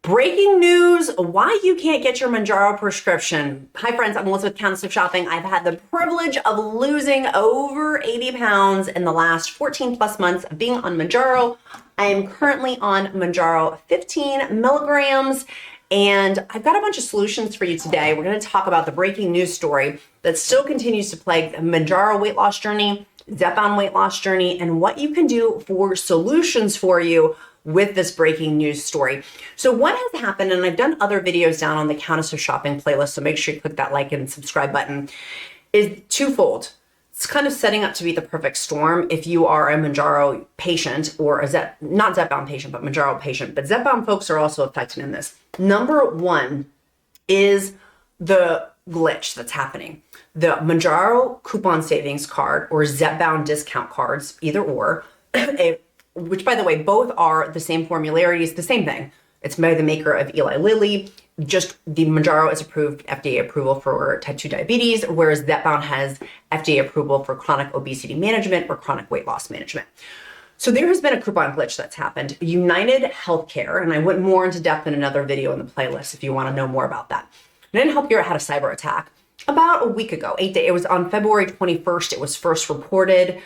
Breaking news, why you can't get your Mounjaro prescription. Hi friends, I'm Melissa with Countess of Shopping. I've had the privilege of losing over 80 pounds in the last 14 plus months of being on Mounjaro. I am currently on Mounjaro 15 milligrams, and I've got a bunch of solutions for you today. We're going to talk about the breaking news story that still continues to plague the Mounjaro weight loss journey, Zepbound weight loss journey, and what you can do for solutions for you with this breaking news story. So what has happened, and I've done other videos down on the Countess of Shopping playlist, so make sure you click that like and subscribe button, is twofold. It's kind of setting up to be the perfect storm if you are a Mounjaro patient or not Zepbound patient, but Mounjaro patient. But Zepbound folks are also affected in this. Number one is the glitch that's happening. The Mounjaro coupon savings card or Zepbound discount cards, either or, which by the way, both are the same formularities, the same thing. It's by the maker of Eli Lilly. Just the Mounjaro is approved, FDA approval for type 2 diabetes, whereas Zepbound has FDA approval for chronic obesity management or chronic weight loss management. So there has been a coupon glitch that's happened. United Healthcare, and I went more into depth in another video in the playlist if you want to know more about that. United Healthcare had a cyber attack about a week ago, 8 days. It was on February 21st. It was first reported.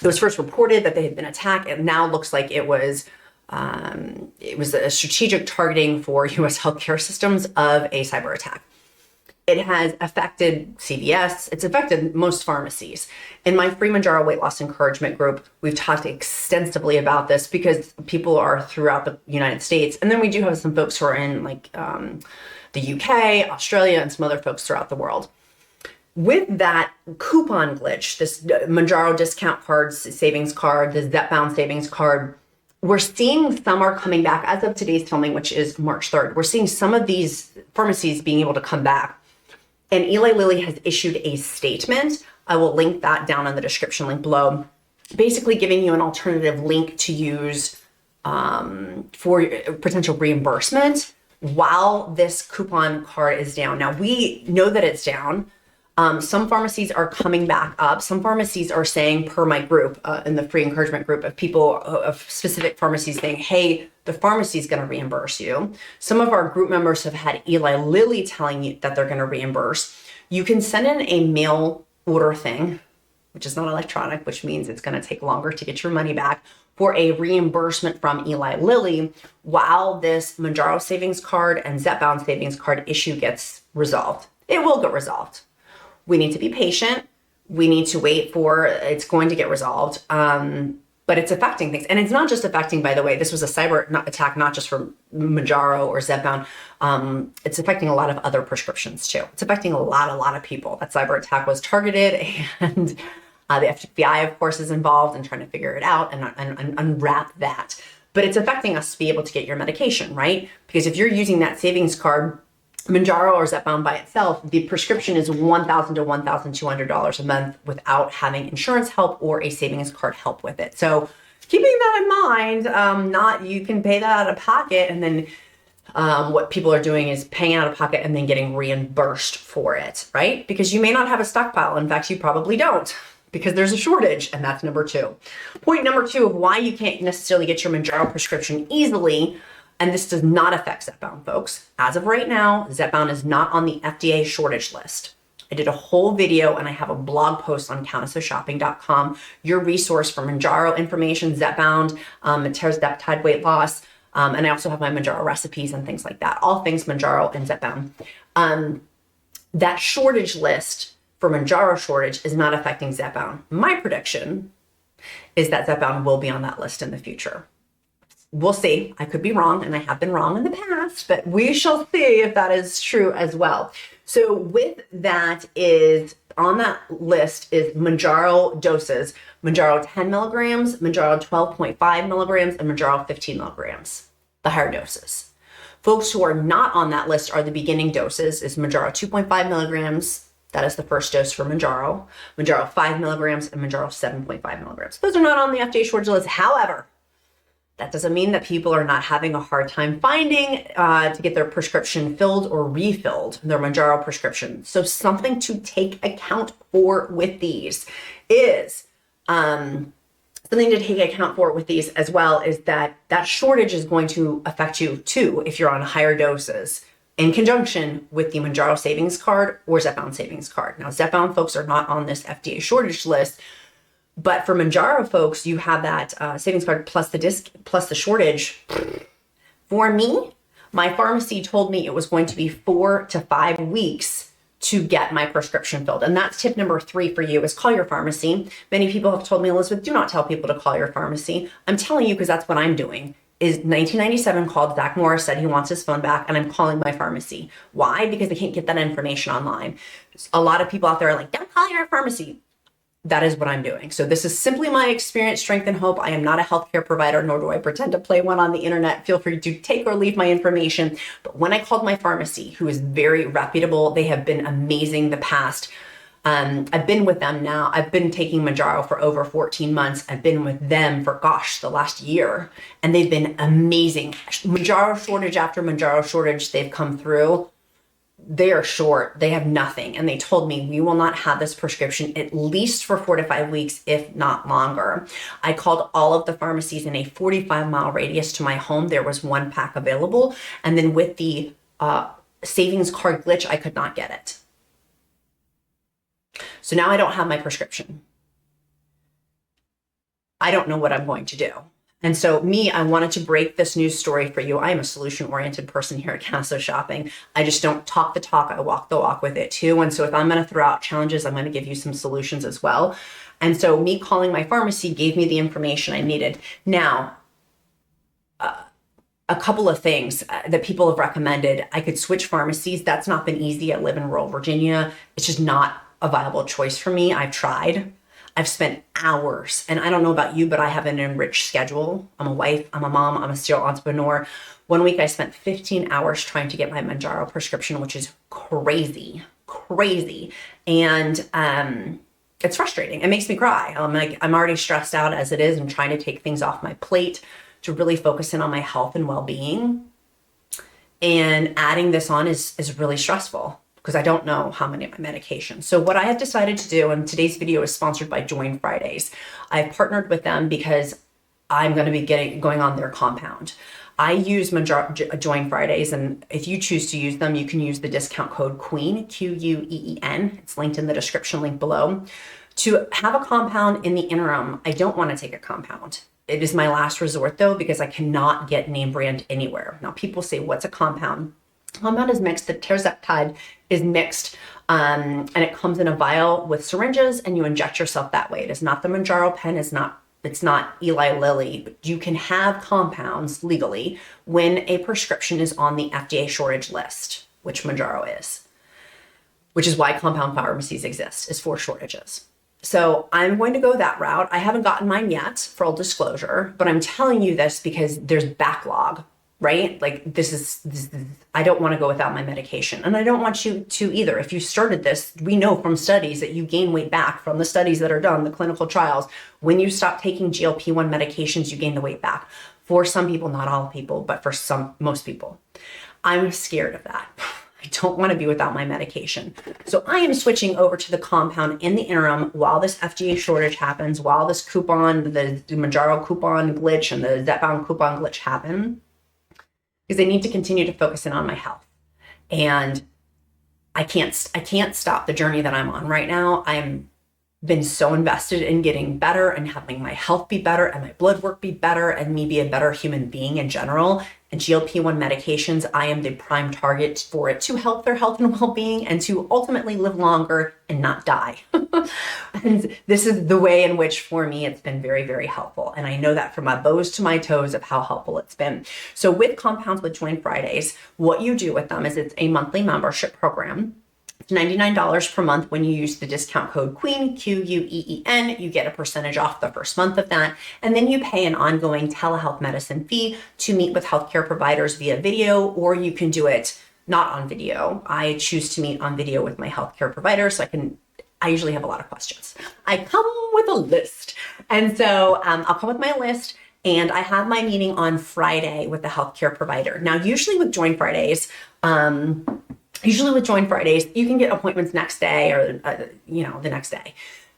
It was first reported that they had been attacked. It now looks like it was a strategic targeting for U.S. healthcare systems of a cyber attack. It has affected CVS. It's affected most pharmacies. In my free Mounjaro weight loss encouragement group, we've talked extensively about this because people are throughout the United States. And then we do have some folks who are in the UK, Australia, and some other folks throughout the world. With that coupon glitch, this Mounjaro discount card, savings card, the Zepbound savings card, we're seeing some are coming back as of today's filming, which is March 3rd. We're seeing some of these pharmacies being able to come back. And Eli Lilly has issued a statement. I will link that down in the description link below, basically giving you an alternative link to use for potential reimbursement while this coupon card is down. Now, we know that it's down. Some pharmacies are coming back up. Some pharmacies are saying, per my group, in the free encouragement group of people of specific pharmacies saying, hey, the pharmacy is going to reimburse you. Some of our group members have had Eli Lilly telling you that they're going to reimburse. You can send in a mail order thing, which is not electronic, which means it's going to take longer to get your money back, for a reimbursement from Eli Lilly while this Mounjaro savings card and Zepbound savings card issue gets resolved. It will get resolved. We need to be patient. We need to wait for it's going to get resolved. But it's affecting things. And it's not just affecting, by the way, this was a cyber attack, not just for Mounjaro or Zepbound. It's affecting a lot of other prescriptions too. It's affecting a lot of people. That cyber attack was targeted, and the FBI, of course, is involved in trying to figure it out and unwrap that. But it's affecting us to be able to get your medication, right? Because if you're using that savings card, Mounjaro or Zepbound by itself, the prescription is $1,000 to $1,200 a month without having insurance help or a savings card help with it. So keeping that in mind, you can pay that out of pocket, and then what people are doing is paying out of pocket and then getting reimbursed for it, right? Because you may not have a stockpile. In fact, you probably don't, because there's a shortage, and that's number two. Point number two of why you can't necessarily get your Mounjaro prescription easily. And this does not affect Zepbound, folks. As of right now, Zepbound is not on the FDA shortage list. I did a whole video and I have a blog post on countessofshopping.com, your resource for Mounjaro information, Zepbound, tirzepatide weight loss, and I also have my Mounjaro recipes and things like that. All things Mounjaro and Zepbound. That shortage list for Mounjaro shortage is not affecting Zepbound. My prediction is that Zepbound will be on that list in the future. We'll see. I could be wrong, and I have been wrong in the past, but we shall see if that is true as well. So with that is on that list is Mounjaro doses, Mounjaro 10 milligrams, Mounjaro 12.5 milligrams, and Mounjaro 15 milligrams, the higher doses. Folks who are not on that list are the beginning doses is Mounjaro 2.5 milligrams. That is the first dose for Mounjaro, Mounjaro 5 milligrams, and Mounjaro 7.5 milligrams. Those are not on the FDA shortage list. However, that doesn't mean that people are not having a hard time finding to get their prescription filled or refilled, their Mounjaro prescription. So something to take account for with these is Something to take account for with these as well is that that shortage is going to affect you too if you're on higher doses in conjunction with the Mounjaro savings card or Zepbound savings card. Now, Zepbound folks are not on this FDA shortage list, but for Mounjaro folks, you have that savings card plus the disc plus the shortage. For me, my pharmacy told me it was going to be 4 to 5 weeks to get my prescription filled. And that's tip number 3 for you, is call your pharmacy. Many people have told me, Elizabeth, do not tell people to call your pharmacy. I'm telling you because that's what I'm doing. Is 1997 called, Zach Morris said he wants his phone back, and I'm calling my pharmacy. Why? Because they can't get that information online. A lot of people out there are like, don't call your pharmacy. That is what I'm doing. So this is simply my experience, strength, and hope. I am not a healthcare provider, nor do I pretend to play one on the internet. Feel free to take or leave my information. But when I called my pharmacy, who is very reputable, they have been amazing the past. I've been with them now. I've been taking Mounjaro for over 14 months. I've been with them for, the last year. And they've been amazing. Mounjaro shortage after Mounjaro shortage, they've come through. They are short. They have nothing. And they told me, we will not have this prescription at least for 4 to 5 weeks, if not longer. I called all of the pharmacies in a 45-mile radius to my home. There was 1 pack available. And then with the savings card glitch, I could not get it. So now I don't have my prescription. I don't know what I'm going to do. And so I wanted to break this news story for you. I am a solution-oriented person here at Countess Shopping. I just don't talk the talk, I walk the walk with it too. And so if I'm going to throw out challenges, I'm going to give you some solutions as well. And so me calling my pharmacy gave me the information I needed. Now, a couple of things that people have recommended. I could switch pharmacies. That's not been easy. I live in rural Virginia. It's just not a viable choice for me. I've tried. I've spent hours, and I don't know about you, but I have an enriched schedule. I'm a wife, I'm a mom, I'm a serial entrepreneur. One week I spent 15 hours trying to get my Mounjaro prescription, which is crazy. And it's frustrating. It makes me cry. I'm already stressed out as it is and trying to take things off my plate to really focus in on my health and well-being. And adding this on is really stressful, because I don't know how many of my medications. So what I have decided to do, and today's video is sponsored by Join Fridays. I've partnered with them because I'm going to be going on their compound. I use Join Fridays, and if you choose to use them, you can use the discount code QUEEN, QUEEN. It's linked in the description link below. To have a compound in the interim, I don't want to take a compound. It is my last resort though, because I cannot get name brand anywhere. Now people say, what's a compound? Compound is mixed. The terzepatide is mixed, and it comes in a vial with syringes, and you inject yourself that way. It is not the Mounjaro pen. It's not Eli Lilly. But you can have compounds legally when a prescription is on the FDA shortage list, which Mounjaro is, which is why compound pharmacies exist, is for shortages. So I'm going to go that route. I haven't gotten mine yet, full disclosure, but I'm telling you this because there's backlog. Right? Like this is, I don't want to go without my medication, and I don't want you to either. If you started this, we know from studies that you gain weight back from the studies that are done, the clinical trials. When you stop taking GLP-1 medications, you gain the weight back. For some people, not all people, but for most people. I'm scared of that. I don't want to be without my medication. So I am switching over to the compound in the interim while this FDA shortage happens, while this coupon, the Mounjaro coupon glitch and the Zepbound coupon glitch happen. Because I need to continue to focus in on my health. And I can't stop the journey that I'm on right now. I'm been so invested in getting better and having my health be better and my blood work be better and me be a better human being in general. And GLP-1 medications, I am the prime target for it to help their health and well-being and to ultimately live longer and not die. And this is the way in which, for me, it's been very, very helpful. And I know that from my bows to my toes of how helpful it's been. So with compounds with Join Fridays, what you do with them is it's a monthly membership program. It's $99 per month. When you use the discount code QUEEN, QUEEN, you get a percentage off the first month of that. And then you pay an ongoing telehealth medicine fee to meet with healthcare providers via video, or you can do it not on video. I choose to meet on video with my healthcare provider, so I usually have a lot of questions. I come with a list. And so I'll come with my list, and I have my meeting on Friday with the healthcare provider. Now, usually with Join Fridays, you can get appointments next day or, the next day.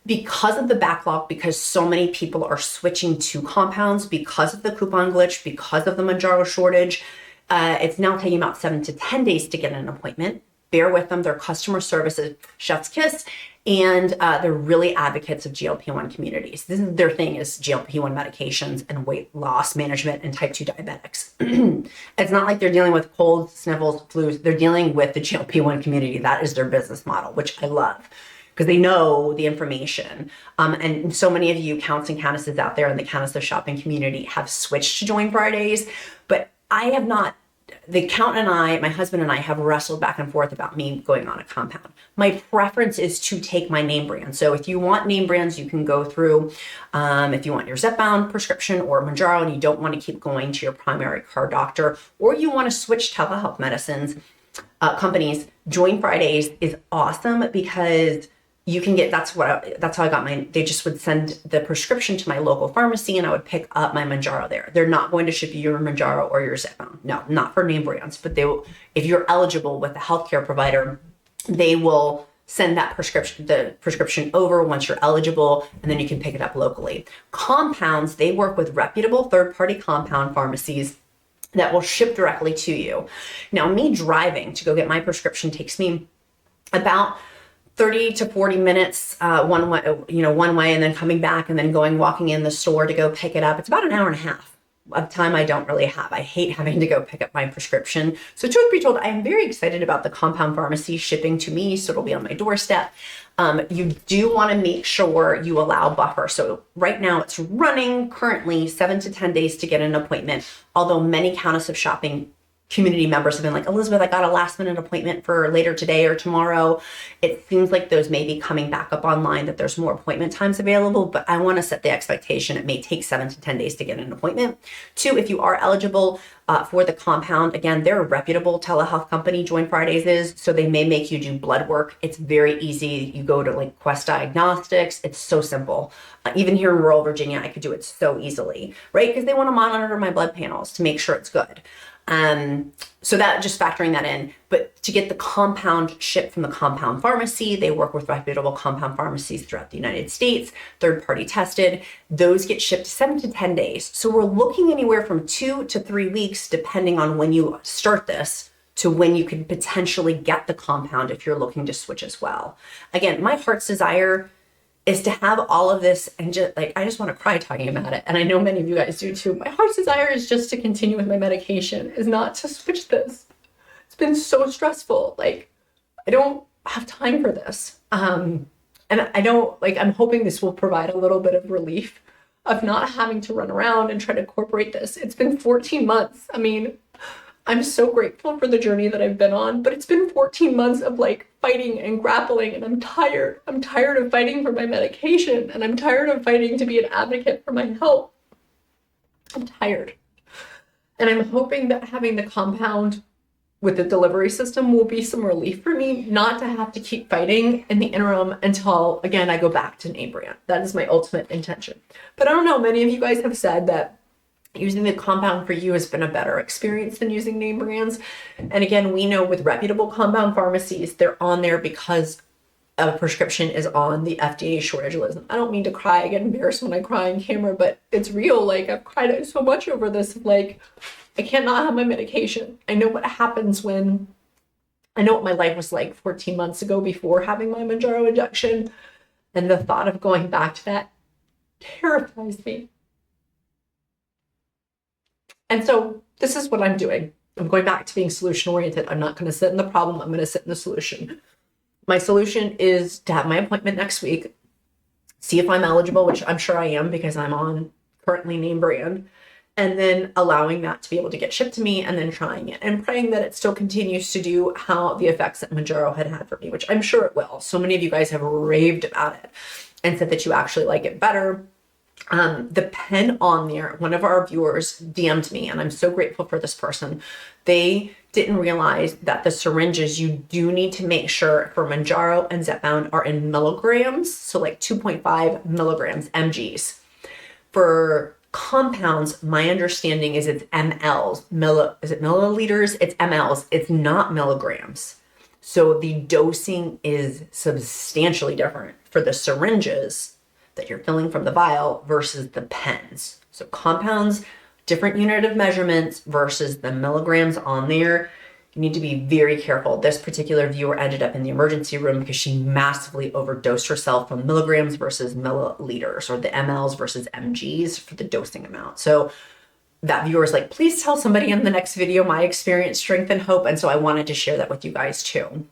because of the backlog, because so many people are switching to compounds, because of the coupon glitch, because of the Mounjaro shortage, it's now taking about 7 to 10 days to get an appointment. Bear with them. Their customer service is chef's kiss, and they're really advocates of GLP-1 communities. This is their thing, is GLP-1 medications and weight loss management and type 2 diabetics. It's not like they're dealing with colds, sniffles, flus. They're dealing with the GLP-1 community. That is their business model, which I love, because they know the information. And so many of you counts and countesses out there in the Countess of Shopping community have switched to Join Fridays, but I have not. The count and I, my husband and I, have wrestled back and forth about me going on a compound. My preference is to take my name brand. So if you want name brands, you can go through, if you want your Zepbound prescription or Mounjaro and you don't want to keep going to your primary care doctor, or you want to switch telehealth medicines companies, Join Fridays is awesome because you can get, that's how I got mine. They just would send the prescription to my local pharmacy and I would pick up my Mounjaro there. They're not going to ship you your Mounjaro or your Zepbound. No, not for name brands, but they will, if you're eligible with a healthcare provider, they will send that prescription over once you're eligible, and then you can pick it up locally. Compounds, they work with reputable third-party compound pharmacies that will ship directly to you. Now, me driving to go get my prescription takes me about 30 to 40 minutes one way, and then coming back and then walking in the store to go pick it up. It's about an hour and a half of time I don't really have. I hate having to go pick up my prescription. So truth be told, I am very excited about the compound pharmacy shipping to me, so it'll be on my doorstep. You do want to make sure you allow buffer. So right now it's running currently 7 to 10 days to get an appointment, although many Countess of Shopping community members have been like, Elizabeth, I got a last minute appointment for later today or tomorrow. It seems like those may be coming back up online, that there's more appointment times available, but I want to set the expectation it may take 7 to 10 days to get an appointment. 2, if you are eligible for the compound, again, they're a reputable telehealth company, Join Fridays is, so they may make you do blood work. It's very easy. You go to like Quest Diagnostics. It's so simple. Even here in rural Virginia, I could do it so easily, right? Because they want to monitor my blood panels to make sure it's good. So that, just factoring that in, but to get the compound shipped from the compound pharmacy, they work with reputable compound pharmacies throughout the United States, third-party tested. Those get shipped 7 to 10 days. So we're looking anywhere from 2 to 3 weeks, depending on when you start this, to when you could potentially get the compound if you're looking to switch as well. Again, my heart's desire is to have all of this, and just like, I just want to cry talking about it. And I know many of you guys do too. My heart's desire is just to continue with my medication, is not to switch this. It's been so stressful. Like, I don't have time for this. And I don't, like, I'm hoping this will provide a little bit of relief of not having to run around and try to incorporate this. It's been 14 months. I mean, I'm so grateful for the journey that I've been on, but it's been 14 months of like fighting and grappling, and I'm tired. I'm tired of fighting for my medication, and I'm tired of fighting to be an advocate for my health. I'm tired. And I'm hoping that having the compound with the delivery system will be some relief for me, not to have to keep fighting in the interim until, again, I go back to name brand. That is my ultimate intention. But I don't know, many of you guys have said that using the compound for you has been a better experience than using name brands. And again, we know with reputable compound pharmacies, they're on there because a prescription is on the FDA shortage list. I don't mean to cry. I get embarrassed when I cry on camera, but it's real. Like, I've cried so much over this. Like, I can't not have my medication. I know what happens when, I know what my life was like 14 months ago before having my Mounjaro injection. And the thought of going back to that terrifies me. And so this is what I'm doing. I'm going back to being solution oriented. I'm not going to sit in the problem. I'm going to sit in the solution. My solution is to have my appointment next week, see if I'm eligible, which I'm sure I am because I'm on currently name brand, and then allowing that to be able to get shipped to me, and then trying it and praying that it still continues to do how the effects that Mounjaro had for me, which I'm sure it will. So many of you guys have raved about it and said that you actually like it better. The pen on there, one of our viewers DM'd me, and I'm so grateful for this person. They didn't realize that the syringes, you do need to make sure for Mounjaro and Zepbound are in milligrams, so like 2.5 milligrams, mgs. For compounds, my understanding is it's mLs. Is it milliliters? It's mLs. It's not milligrams. So the dosing is substantially different for the syringes that you're filling from the vial versus the pens. So compounds, different unit of measurements versus the milligrams on there. You need to be very careful. This particular viewer ended up in the emergency room because she massively overdosed herself from milligrams versus milliliters, or the mLs versus mgs for the dosing amount. So that viewer is like, please tell somebody in the next video my experience, strength, and hope. And so I wanted to share that with you guys too.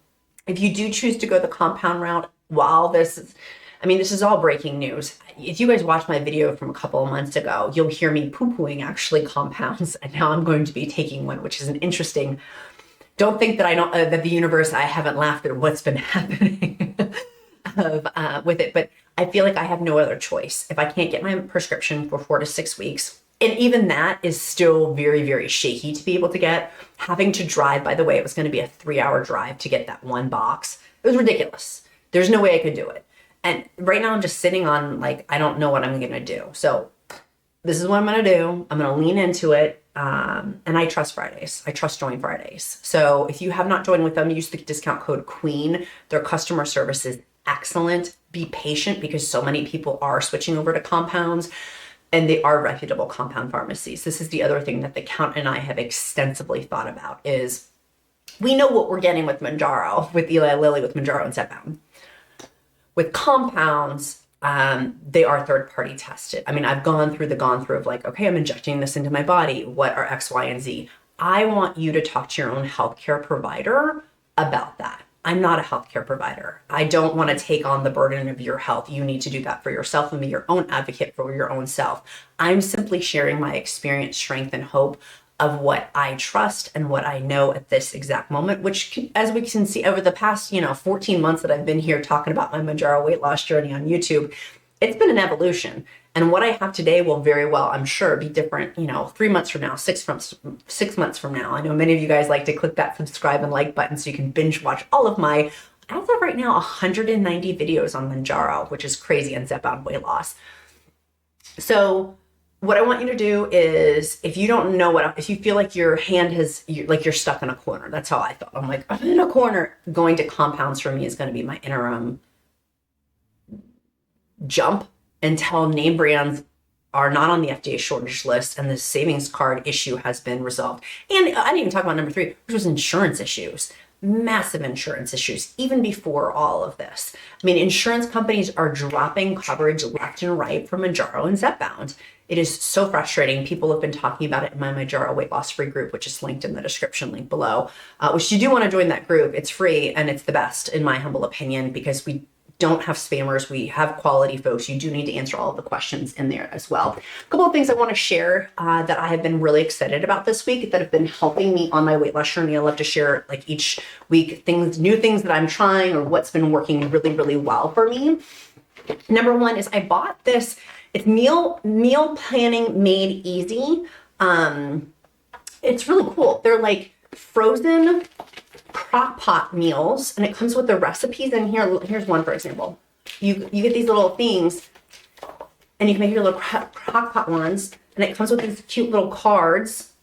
If you do choose to go the compound route, while this is all breaking news. If you guys watched my video from a couple of months ago, you'll hear me poo-pooing actually compounds. And now I'm going to be taking one, which is an interesting, don't think that that the universe, I haven't laughed at what's been happening with it, but I feel like I have no other choice. If I can't get my prescription for 4 to 6 weeks, and even that is still very, very shaky to be able to get. Having to drive, by the way, it was going to be a 3-hour drive to get that one box. It was ridiculous. There's no way I could do it. And right now I'm just sitting on I don't know what I'm going to do. So this is what I'm going to do. I'm going to lean into it. And I trust Fridays. I trust Join Fridays. So if you have not joined with them, use the discount code QUEEN. Their customer service is excellent. Be patient because so many people are switching over to compounds. And they are reputable compound pharmacies. This is the other thing that the Count and I have extensively thought about is we know what we're getting with Mounjaro, with Eli Lilly, with Mounjaro and Zepbound. With compounds, they are third-party tested. I've gone through of okay, I'm injecting this into my body. What are X, Y, and Z? I want you to talk to your own healthcare provider about that. I'm not a healthcare provider. I don't want to take on the burden of your health. You need to do that for yourself and be your own advocate for your own self. I'm simply sharing my experience, strength, and hope of what I trust and what I know at this exact moment, which, as we can see over the past, 14 months that I've been here talking about my Mounjaro weight loss journey on YouTube, it's been an evolution. And what I have today will very well, I'm sure, be different, 3 months from now, 6 months from now. I know many of you guys like to click that subscribe and like button so you can binge watch all of my, as of right now, 190 videos on Mounjaro, which is crazy, and Zepbound weight loss. So what I want you to do is, if you don't know if you feel like your hand you're stuck in a corner, that's how I felt. I'm like, I'm in a corner. Going to compounds for me is going to be my interim jump until name brands are not on the FDA shortage list and the savings card issue has been resolved. And I didn't even talk about number 3, which was insurance issues. Massive insurance issues, even before all of this. Insurance companies are dropping coverage left and right for Mounjaro and Zepbound. It is so frustrating. People have been talking about it in my Mounjaro weight loss free group, which is linked in the description link below, which you do want to join that group. It's free and it's the best, in my humble opinion, because we don't have spammers. We have quality folks. You do need to answer all of the questions in there as well. A couple of things I want to share that I have been really excited about this week that have been helping me on my weight loss journey. I love to share each week new things that I'm trying or what's been working really, really well for me. Number 1 is I bought this. It's meal planning made easy. It's really cool. They're frozen crock pot meals, and it comes with the recipes in here. Here's one, for example. You get these little things, and you can make your little crock pot ones, and it comes with these cute little cards.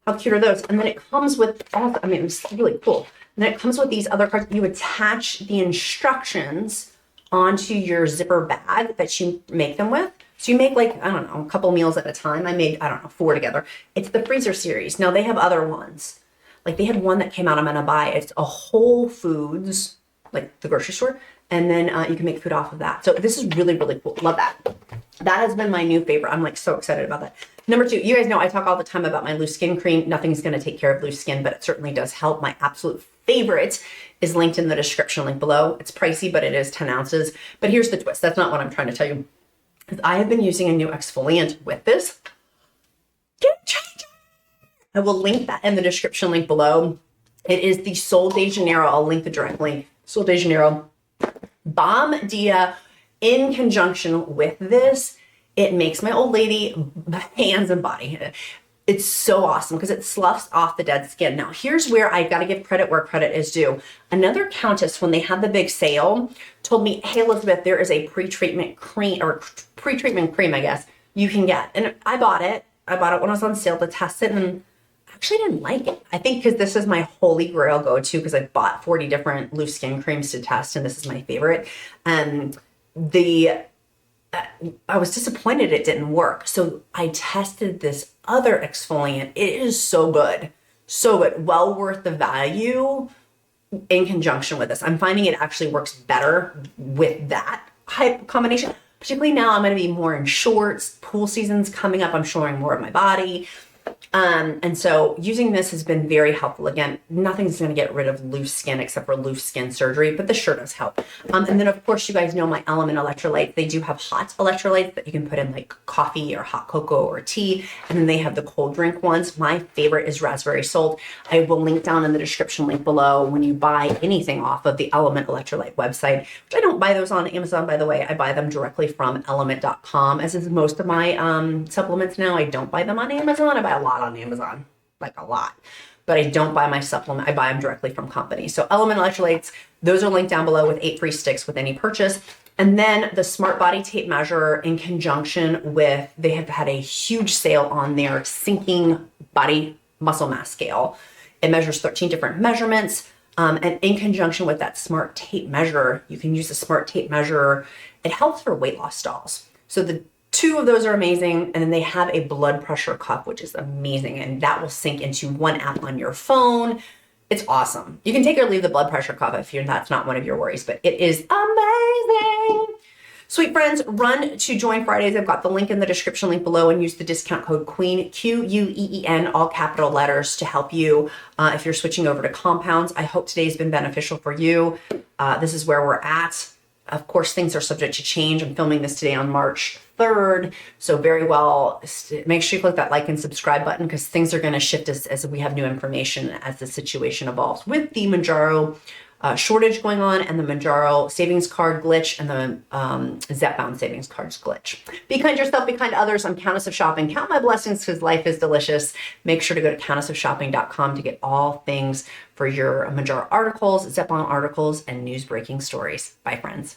How cute are those? And then it comes with, it's really cool. And then it comes with these other cards. You attach the instructions onto your zipper bag that you make them with. So you make a couple meals at a time. I made, 4 together. It's the freezer series. Now they have other ones. They had one that came out I'm going to buy. It's a Whole Foods, the grocery store. And then you can make food off of that. So this is really, really cool. Love that. That has been my new favorite. I'm so excited about that. Number 2, you guys know I talk all the time about my loose skin cream. Nothing's going to take care of loose skin, but it certainly does help. My absolute favorite is linked in the description link below. It's pricey, but it is 10 ounces. But here's the twist. That's not what I'm trying to tell you. I have been using a new exfoliant with this. I will link that in the description link below. It is the Sol de Janeiro. I'll link the direct link. Sol de Janeiro Balm Dia. In conjunction with this, it makes my old lady hands and body. It's so awesome because it sloughs off the dead skin. Now, here's where I got to give credit where credit is due. Another Countess, when they had the big sale, told me, hey, Elizabeth, there is a pre-treatment cream, I guess, you can get. And I bought it. I bought it when I was on sale to test it. And actually didn't like it. I think because this is my holy grail go-to, because I bought 40 different loose skin creams to test, and this is my favorite. I was disappointed it didn't work. So I tested this other exfoliant. It is so good. So good. Well worth the value in conjunction with this. I'm finding it actually works better with that hype combination. Particularly now I'm going to be more in shorts. Pool season's coming up. I'm showing more of my body. And so using this has been very helpful. Again, nothing's going to get rid of loose skin except for loose skin surgery, but this sure does help. And then of course you guys know my LMNT electrolyte. They do have hot electrolytes that you can put in like coffee or hot cocoa or tea. And then they have the cold drink ones. My favorite is raspberry salt. I will link down in the description link below when you buy anything off of the LMNT electrolyte website, which I don't buy those on Amazon, by the way. I buy them directly from LMNT.com, as is most of my supplements now. I don't buy them on Amazon. I buy a lot on Amazon, like a lot, but I don't buy my supplement. I buy them directly from companies. So LMNT electrolytes, those are linked down below with 8 free sticks with any purchase. And then the Smart Body Tape Measure in conjunction with, they have had a huge sale on their sinking body muscle mass scale. It measures 13 different measurements. And in conjunction with that Smart Tape Measure, you can use the Smart Tape Measure. It helps for weight loss stalls. So the 2 of those are amazing. And then they have a blood pressure cuff, which is amazing. And that will sync into one app on your phone. It's awesome. You can take or leave the blood pressure cuff if that's not one of your worries, but it is amazing. Sweet friends, run to Join Fridays. I've got the link in the description link below, and use the discount code QUEEN, QUEEN, all capital letters, to help you if you're switching over to compounds. I hope today's been beneficial for you. This is where we're at. Of course, things are subject to change. I'm filming this today on March 3rd. So very well, make sure you click that like and subscribe button, because things are going to shift as we have new information as the situation evolves with the Mounjaro shortage going on, and the Mounjaro savings card glitch, and the Zepbound savings cards glitch. Be kind to yourself, be kind to others. I'm Countess of Shopping. Count my blessings, because life is delicious. Make sure to go to countessofshopping.com to get all things for your Mounjaro articles, Zepbound articles, and news breaking stories. Bye, friends.